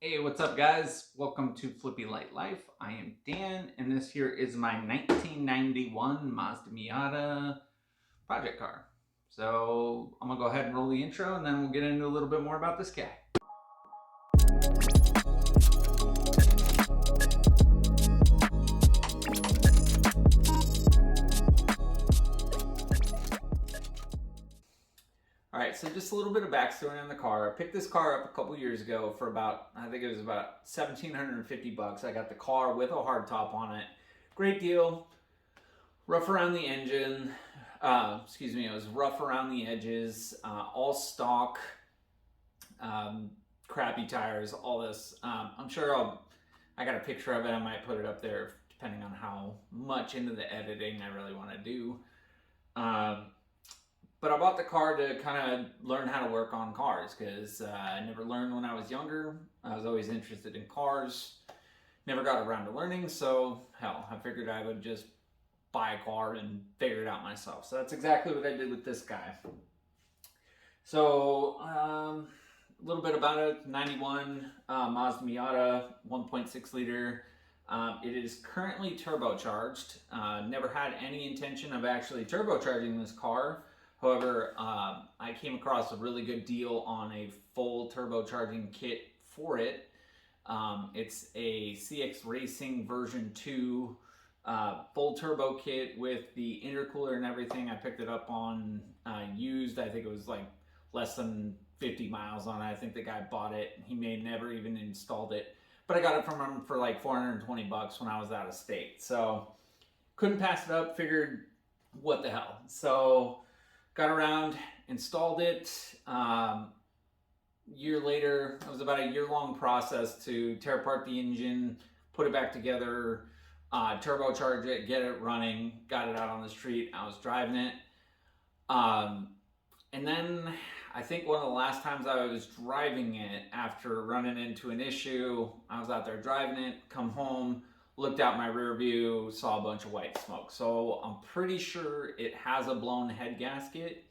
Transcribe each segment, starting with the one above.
Hey, what's up, guys? Welcome to Flippy Light Life. I am Dan, and this here is my 1991 Mazda Miata project car. So I'm gonna go ahead and roll the intro, and then we'll get into a little bit more about this guy. All right, so just a little bit of backstory on the car. I picked this car up a couple years ago for I think it was about 1,750 bucks. I got the car with a hardtop on it. Great deal. Rough around the engine. It was rough around the edges. All stock. Crappy tires. All this. I'm sure I got a picture of it. I might put it up there depending on how much into the editing I really want to do. But I bought the car to kind of learn how to work on cars because I never learned when I was younger. I was always interested in cars. Never got around to learning, so hell, I figured I would just buy a car and figure it out myself. So that's exactly what I did with this guy. So a little bit about it. 91 Mazda Miata 1.6 liter. It is currently turbocharged. Never had any intention of actually turbocharging this car. However, I came across a really good deal on a full turbocharging kit for it. It's a CX Racing version 2 full turbo kit with the intercooler and everything. I picked it up on used. I think it was like less than 50 miles on it. I think the guy bought it. He may never even installed it. But I got it from him for like 420 bucks when I was out of state. So couldn't pass it up. Figured, what the hell. So got around, installed it. Year later, it was about a year-long process to tear apart the engine, put it back together, turbocharge it, get it running, got it out on the street. I was driving it. And then I think one of the last times I was driving it after running into an issue, I was out there driving it, come home, looked out my rear view, saw a bunch of white smoke. So I'm pretty sure it has a blown head gasket.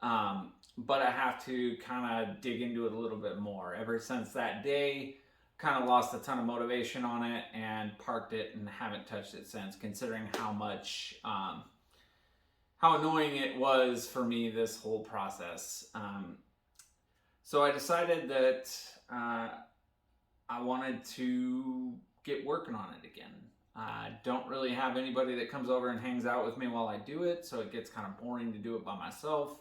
But I have to kind of dig into it a little bit more. Ever since that day, kind of lost a ton of motivation on it and parked it and haven't touched it since, considering how much, how annoying it was for me, this whole process. So I decided that I wanted to get working on it again. I don't really have anybody that comes over and hangs out with me while I do it, so it gets kind of boring to do it by myself.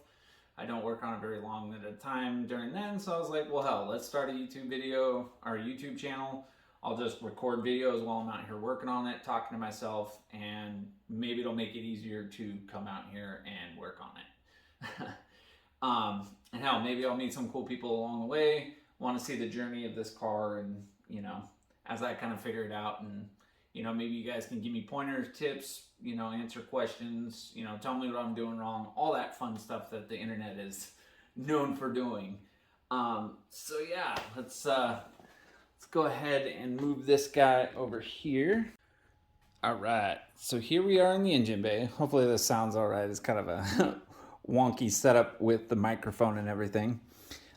I don't work on it very long at a time during then, so I was like, well, hell, let's start a YouTube video, our YouTube channel. I'll just record videos while I'm out here working on it, talking to myself, and maybe it'll make it easier to come out here and work on it. And hell, maybe I'll meet some cool people along the way, want to see the journey of this car, and, as I kind of figure it out, and maybe you guys can give me pointers, tips, answer questions, tell me what I'm doing wrong, all that fun stuff that the internet is known for doing. So yeah, let's go ahead and move this guy over here. All right, so here we are in the engine bay. Hopefully this sounds all right. It's kind of a wonky setup with the microphone and everything.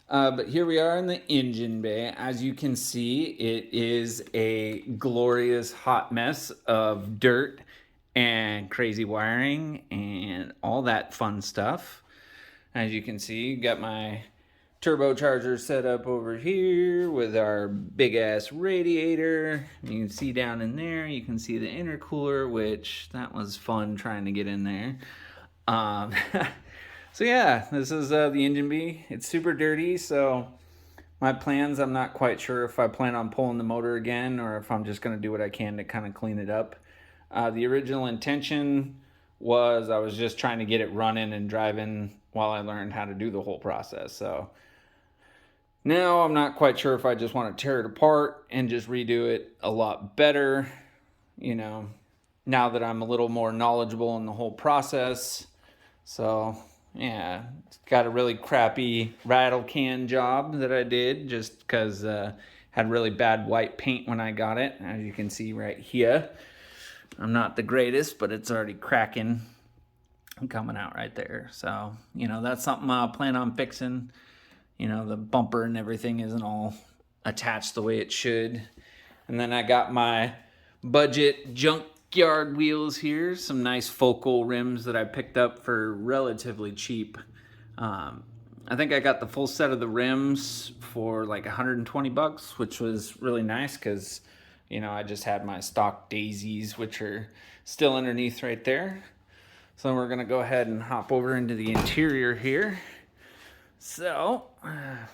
But here we are in the engine bay. As you can see, it is a glorious hot mess of dirt and crazy wiring and all that fun stuff. As you can see, got my turbocharger set up over here with our big ass radiator. You can see down in there, you can see the intercooler, which that was fun trying to get in there. So yeah, this is the engine bay. It's super dirty, so my plans, I'm not quite sure if I plan on pulling the motor again or if I'm just going to do what I can to kind of clean it up. The original intention was I was just trying to get it running and driving while I learned how to do the whole process. So now I'm not quite sure if I just want to tear it apart and just redo it a lot better, now that I'm a little more knowledgeable in the whole process. So yeah, got a really crappy rattle can job that I did just because had really bad white paint when I got it. As you can see right here, I'm not the greatest, but it's already cracking and coming out right there. So, that's something I plan on fixing. The bumper and everything isn't all attached the way it should. And then I got my budget junkyard wheels here, some nice focal rims that I picked up for relatively cheap. I think I got the full set of the rims for like 120 bucks, which was really nice because, you know, I just had my stock daisies, which are still underneath right there. So we're gonna go ahead and hop over into the interior here. So,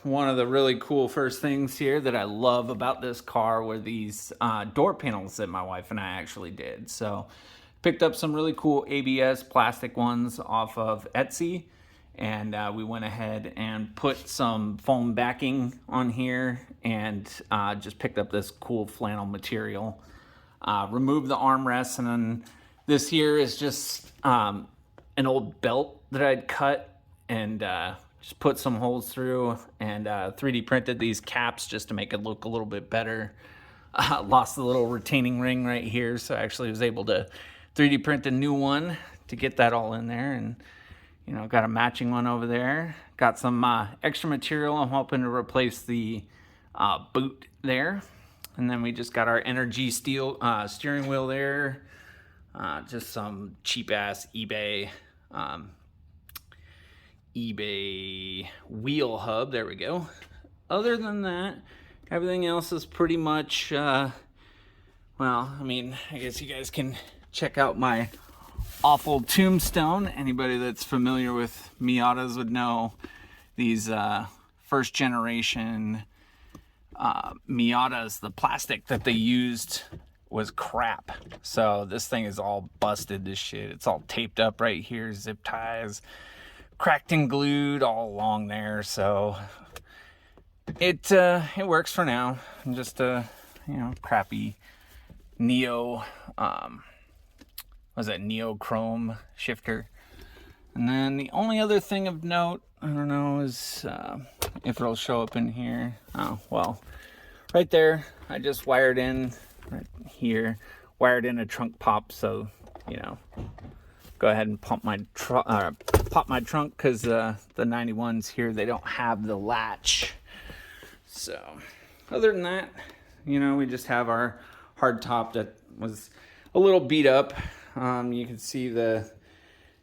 one of the really cool first things here that I love about this car were these door panels that my wife and I actually did. So, picked up some really cool ABS plastic ones off of Etsy, and we went ahead and put some foam backing on here, and just picked up this cool flannel material. Removed the armrests, and then this here is just an old belt that I'd cut and just put some holes through, and 3D printed these caps just to make it look a little bit better. Lost the little retaining ring right here, so I actually was able to 3D print a new one to get that all in there, and you know, got a matching one over there. Got some extra material. I'm hoping to replace the boot there, and then we just got our energy steel steering wheel there. Just some cheap ass eBay wheel hub. There we go. Other than that, everything else is pretty much, well, I mean, I guess you guys can check out my awful tombstone. Anybody that's familiar with Miatas would know these first generation Miatas, the plastic that they used was crap. So this thing is all busted to shit. It's all taped up right here, zip ties, cracked and glued all along there. So it works for now. Just a, you know, crappy neo neochrome shifter. And then the only other thing of note, I don't know, is if it'll show up in here. Oh, well, right there, I just wired in right here, wired in a trunk pop, so, you know, go ahead and pop my trunk, because the 91s here, they don't have the latch. So other than that, you know, we just have our hard top that was a little beat up. You can see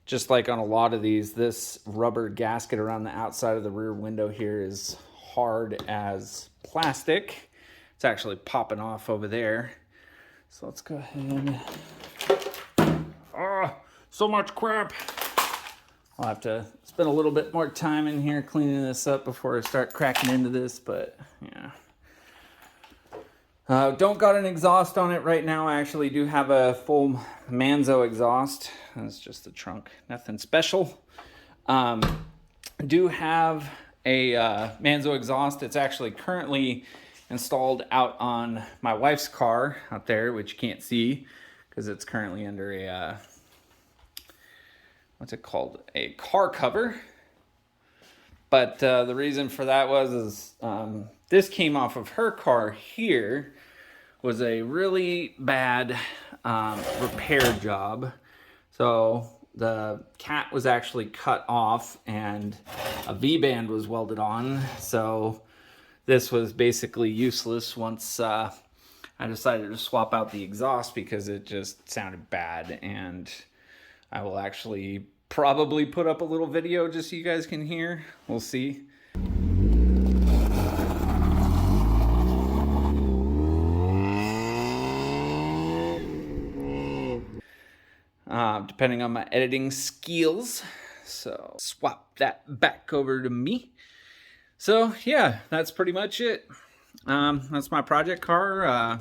just like on a lot of these, this rubber gasket around the outside of the rear window here is hard as plastic. It's actually popping off over there. So let's go ahead. Oh, so much crap. I'll have to spend a little bit more time in here cleaning this up before I start cracking into this, but yeah. Don't got an exhaust on it right now. I actually do have a full Manzo exhaust. That's just the trunk, nothing special. Do have a Manzo exhaust. It's actually currently installed out on my wife's car out there, which you can't see because it's currently under a what's it called, a car cover. But the reason for that was this came off of her car here, was a really bad repair job. So the cat was actually cut off and a V-band was welded on. So this was basically useless once I decided to swap out the exhaust because it just sounded bad. And I will actually probably put up a little video just so you guys can hear. We'll see. Depending on my editing skills. So swap that back over to me. So yeah, that's pretty much it. That's my project car.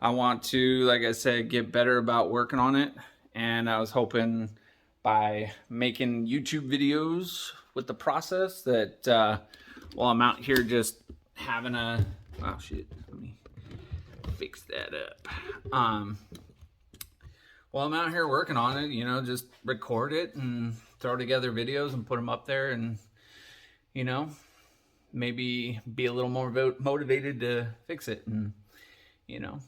I want to, like I said, get better about working on it. And I was hoping by making YouTube videos with the process that while I'm out here just having a, oh shit, let me fix that up. While I'm out here working on it, you know, just record it and throw together videos and put them up there, and, you know, maybe be a little more motivated to fix it, and, you know,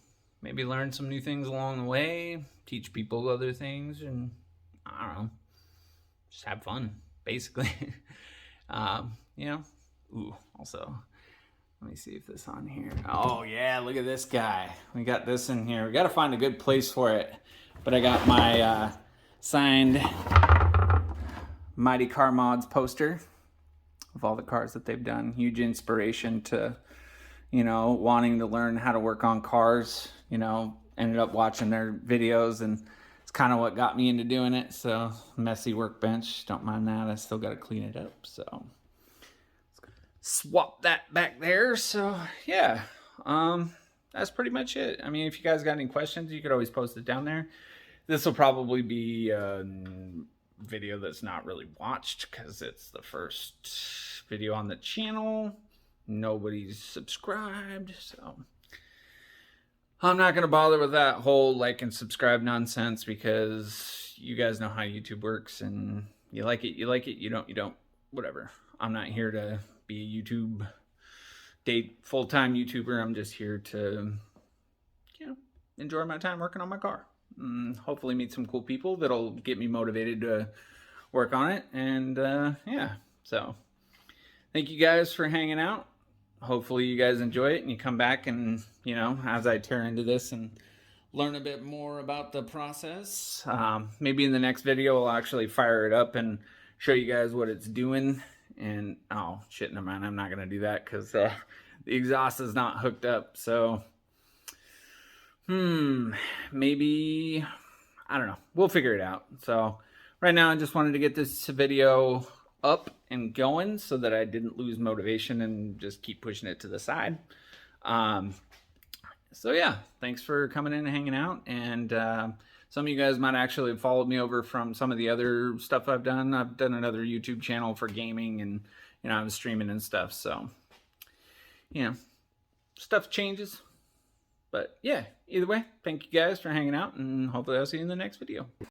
maybe learn some new things along the way, teach people other things, and I don't know, just have fun, basically. You know, ooh, also, Let me see if this on here. Oh yeah, look at this guy. We got this in here. We got to find a good place for it. But I got my signed Mighty Car Mods poster of all the cars that they've done. Huge inspiration to, you know, wanting to learn how to work on cars. You know, ended up watching their videos, and it's kind of what got me into doing it. So messy workbench, don't mind that. I still got to clean it up. So swap that back there. So yeah, that's pretty much it. I mean, if you guys got any questions, you could always post it down there. This will probably be a video that's not really watched because it's the first video on the channel. Nobody's subscribed, so I'm not gonna bother with that whole like and subscribe nonsense, because you guys know how YouTube works, and you like it, you don't, whatever. I'm not here to be a YouTube full-time YouTuber. I'm just here to, you know, enjoy my time working on my car. Hopefully meet some cool people that'll get me motivated to work on it. And yeah, so thank you guys for hanging out. Hopefully you guys enjoy it and you come back and, you know, as I tear into this and learn a bit more about the process. Maybe in the next video I'll actually fire it up and show you guys what it's doing. And oh shit, never mind, I'm not gonna do that because the exhaust is not hooked up. So maybe, I don't know, we'll figure it out. So right now I just wanted to get this video up and going so that I didn't lose motivation and just keep pushing it to the side. So yeah, thanks for coming in and hanging out. And some of you guys might actually have followed me over from some of the other stuff I've done. I've done another YouTube channel for gaming, and you know, I was streaming and stuff. So you know, stuff changes. But yeah, either way, thank you guys for hanging out, and hopefully I'll see you in the next video.